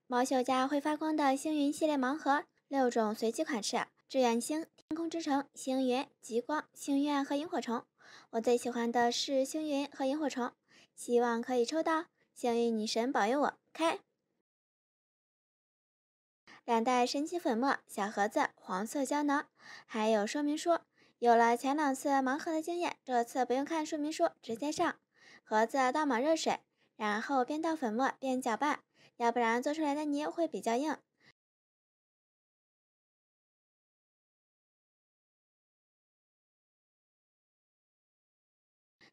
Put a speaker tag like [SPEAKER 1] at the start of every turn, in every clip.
[SPEAKER 1] 猫秀家会发光的星云系列盲盒，6种随机款式：志愿星、天空之城、星云、极光、星愿和萤火虫。我最喜欢的是星云和萤火虫，希望可以抽到，幸运女神保佑我。开2袋神奇粉末，小盒子，黄色胶囊，还有说明书。有了前2次盲盒的经验，这次不用看说明书，直接上。盒子倒满热水，然后边倒粉末边搅拌，要不然做出来的泥会比较硬。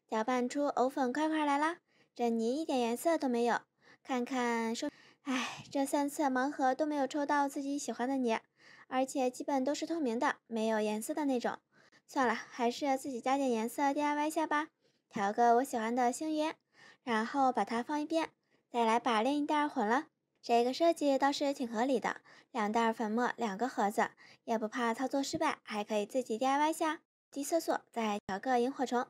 [SPEAKER 1] 搅拌出藕粉块块来啦，这泥一点颜色都没有。看看说，这3次盲盒都没有抽到自己喜欢的泥，而且基本都是透明的，没有颜色的那种。算了，还是自己加点颜色 DIY 下吧。调个我喜欢的星云，然后把它放一边，再来把另一袋混了。这个设计倒是挺合理的，2袋粉末，2个盒子，也不怕操作失败，还可以自己 DIY 下。低色素，再调个萤火虫，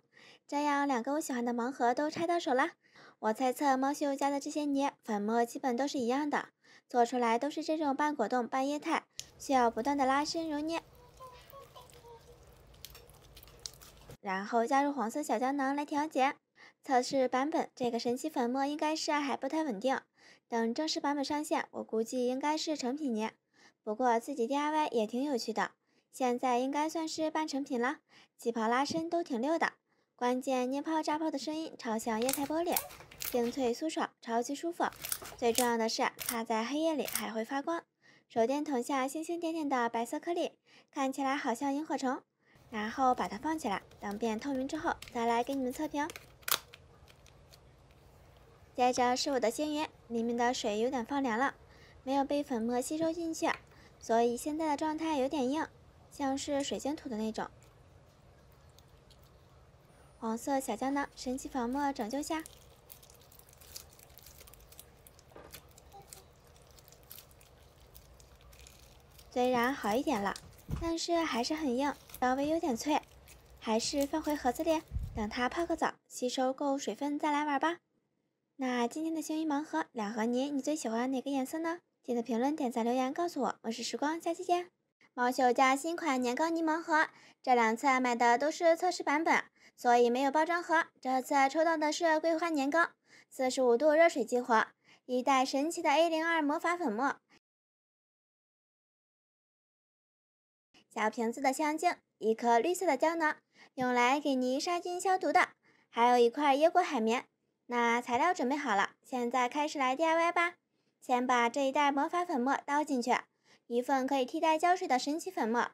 [SPEAKER 1] 这样2个我喜欢的盲盒都拆到手啦。我猜测猫秀家的这些泥粉末基本都是一样的，做出来都是这种半果冻半液态，需要不断的拉伸揉捏，然后加入黄色小胶囊来调节。测试版本这个神奇粉末应该是还不太稳定，等正式版本上线，我估计应该是成品泥。不过自己 DIY 也挺有趣的，现在应该算是半成品了，起泡拉伸都挺溜的。关键捏泡炸泡的声音超像液态玻璃，清脆酥爽，超级舒服。最重要的是，它在黑夜里还会发光。手电筒下星星点点的白色颗粒，看起来好像萤火虫。然后把它放起来，等变透明之后，再来给你们测评。接着是我的星云，里面的水有点放凉了，没有被粉末吸收进去，所以现在的状态有点硬，像是水晶土的那种。黄色小胶囊，神奇粉末拯救下。虽然好一点了，但是还是很硬，稍微有点脆，还是放回盒子里，等它泡个澡，吸收够水分再来玩吧。那今天的幸运盲盒2盒泥，你最喜欢哪个颜色呢？记得评论、点赞、留言告诉我。我是时光，下期见。猫秀家新款年糕泥盲盒，这2次买的都是测试版本，所以没有包装盒。这次抽到的是桂花年糕，45度热水激活，1袋神奇的 A02 魔法粉末，小瓶子的香精，1颗绿色的胶囊，用来给泥杀菌消毒的，还有1块椰果海绵。那材料准备好了，现在开始来 DIY 吧。先把这1袋魔法粉末倒进去，1份可以替代胶水的神奇粉末，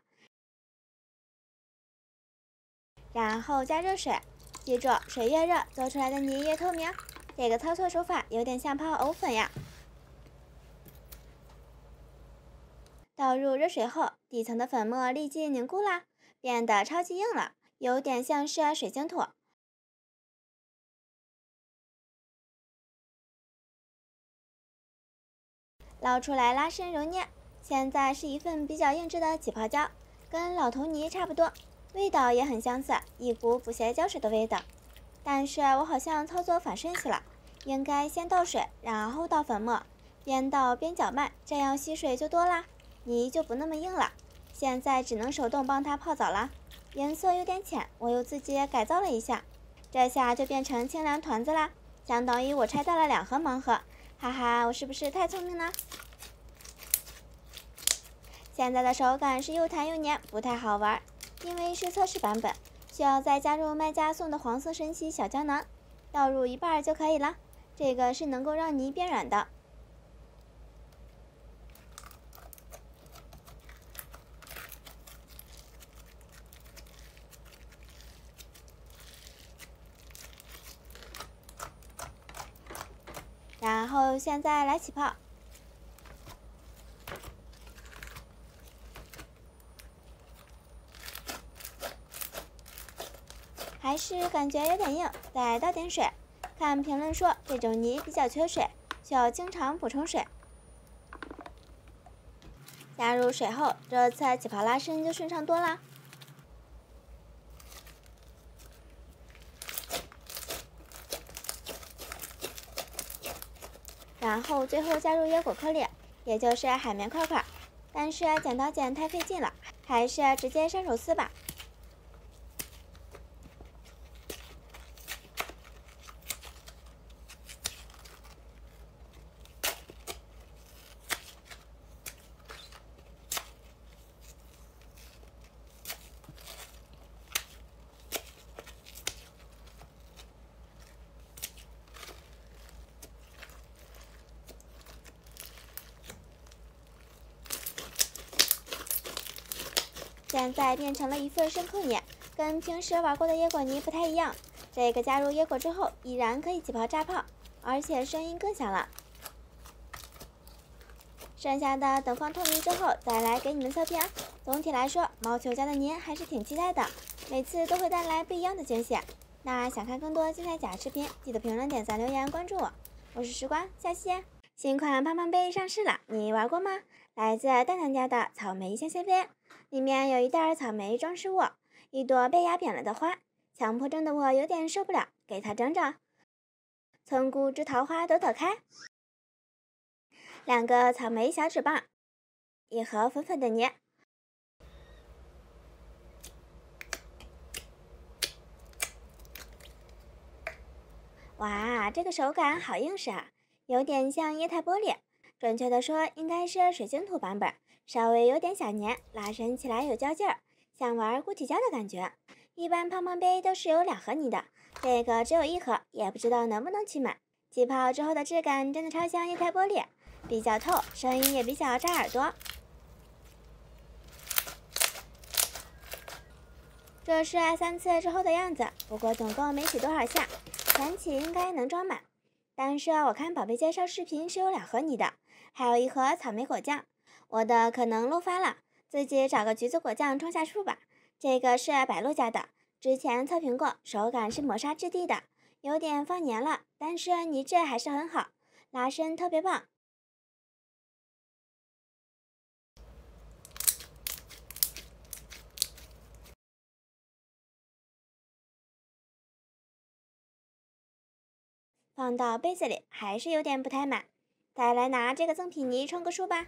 [SPEAKER 1] 然后加热水，记住水越热，做出来的泥越透明。这个操作手法有点像泡藕粉呀。倒入热水后，底层的粉末立即凝固啦，变得超级硬了，有点像是水晶土。捞出来拉伸揉捏，现在是1份比较硬质的起泡胶，跟老头泥差不多，味道也很相似，一股补鞋胶水的味道。但是我好像操作反顺序了，应该先倒水，然后倒粉末，边倒边搅拌，这样吸水就多啦，泥就不那么硬了。现在只能手动帮它泡澡了，颜色有点浅，我又自己改造了一下，这下就变成清凉团子啦，相当于我拆到了2盒盲盒。哈哈，我是不是太聪明呢？现在的手感是又弹又黏，不太好玩，因为是测试版本，需要再加入卖家送的黄色神奇小胶囊，倒入1半就可以了。这个是能够让泥变软的。然后现在来起泡，还是感觉有点硬，再倒点水。看评论说这种泥比较缺水，需要经常补充水。加入水后，这次起泡拉伸就顺畅多了。然后最后加入椰果颗粒，也就是海绵块块。但是剪刀剪太费劲了，还是直接上手撕吧。现在变成了一份深刻泥，跟平时玩过的椰果泥不太一样。这个加入椰果之后，依然可以起泡炸泡，而且声音更响了。剩下的等放透明之后再来给你们测评。总体来说，毛球家的泥还是挺期待的，每次都会带来不一样的惊喜。那想看更多精彩假视频，记得评论、点赞、留言、关注我。我是时光，下期见。新款胖胖杯上市了，你玩过吗？来自蛋蛋家的草莓香仙杯，里面有一袋草莓装饰物，一朵被压扁了的花。强迫症的我有点受不了，给它整整。村姑枝桃花朵朵开，2个草莓小纸棒，一盒粉粉的泥。哇，这个手感好硬实啊，有点像液态玻璃。准确的说，应该是水晶土版本，稍微有点小黏，拉伸起来有胶劲儿，像玩固体胶的感觉。一般胖胖杯都是有2盒泥的，这个只有1盒，也不知道能不能去买。起泡之后的质感真的超像液态玻璃，比较透，声音也比较扎耳朵。这是3次之后的样子，不过总共没洗多少下，前期应该能装满。但是我看宝贝介绍视频是有2盒泥的，还有1盒草莓果酱，我的可能漏发了，自己找个橘子果酱冲下去吧。这个是百乐家的，之前测评过，手感是磨砂质地的，有点放黏了，但是泥质还是很好，拉伸特别棒。放到杯子里还是有点不太满，再来拿这个赠品泥冲个数吧。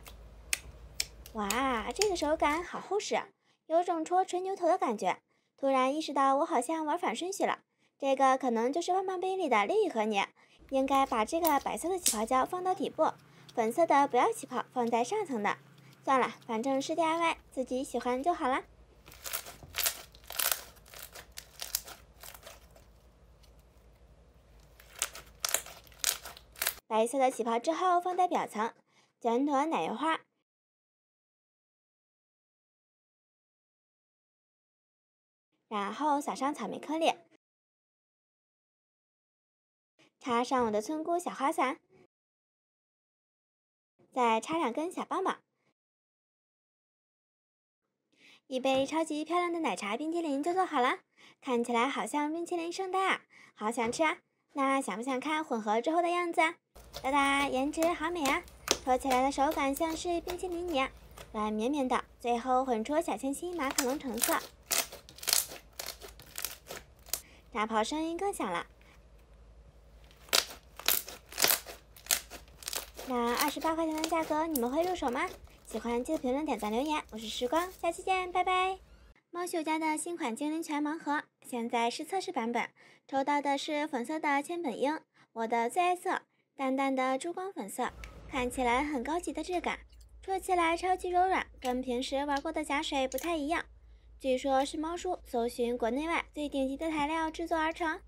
[SPEAKER 1] 哇，这个手感好厚实，有种戳纯牛头的感觉。突然意识到我好像玩反顺序了，这个可能就是胖胖杯里的另一盒泥，应该把这个白色的起泡胶放到底部，粉色的不要起泡，放在上层的。算了，反正是 DIY， 自己喜欢就好了。白色的起泡之后放在表层，卷朵奶油花，然后撒上草莓颗粒，插上我的村姑小花伞，再插2根小棒棒，一杯超级漂亮的奶茶冰淇淋就做好了，看起来好像冰淇淋圣代啊，好想吃啊！那想不想看混合之后的样子啊？哒哒，颜值好美啊！搓起来的手感像是冰淇淋泥，软绵绵的，最后混出小清新马卡龙橙色，炸泡声音更响了。那28块钱的价格，你们会入手吗？喜欢记得评论、点赞、留言。我是时光，下期见，拜拜。猫秀家的新款精灵泉盲盒，现在是测试版本，抽到的是粉色的千本樱，我的最爱色，淡淡的珠光粉色，看起来很高级的质感，戳起来超级柔软，跟平时玩过的假水不太一样。据说是猫叔搜寻国内外最顶级的材料制作而成，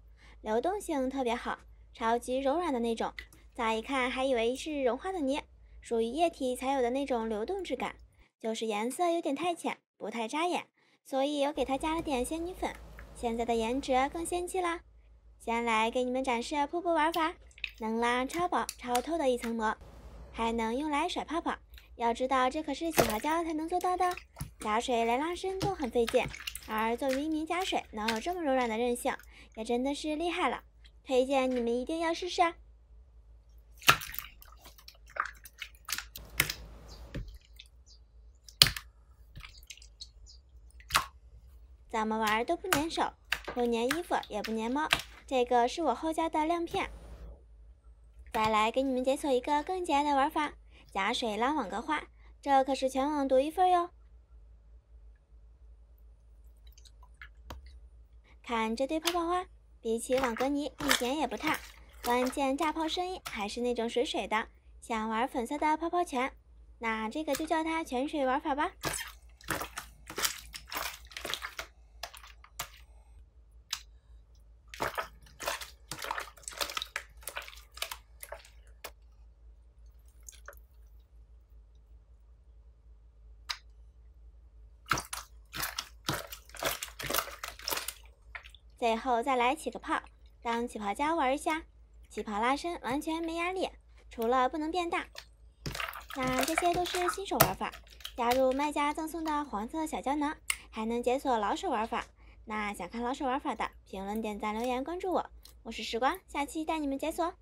[SPEAKER 1] 流动性特别好，超级柔软的那种。乍一看还以为是融化的泥，属于液体才有的那种流动质感，就是颜色有点太浅，不太扎眼，所以我给它加了点仙女粉，现在的颜值更仙气啦。先来给你们展示瀑布玩法，能拉超薄超透的一层膜，还能用来甩泡泡。要知道这可是起泡胶才能做到的，假水连拉伸都很费劲，而作为一名假水能有这么柔软的韧性，也真的是厉害了。推荐你们一定要试试。怎么玩都不粘手，不粘衣服也不粘猫。这个是我后加的亮片。再来给你们解锁一个更简单的玩法，加水拉网格花，这可是全网独一份哟。看这堆泡泡花，比起网格泥一点也不差，关键炸泡声音还是那种水水的，像玩粉色的泡泡拳。那这个就叫它泉水玩法吧。最后再来起个泡，当起泡胶玩一下，起泡拉伸完全没压力，除了不能变大。那这些都是新手玩法，加入卖家赠送的黄色小胶囊，还能解锁老手玩法。那想看老手玩法的，评论、点赞、留言、关注我，我是时光，下期带你们解锁。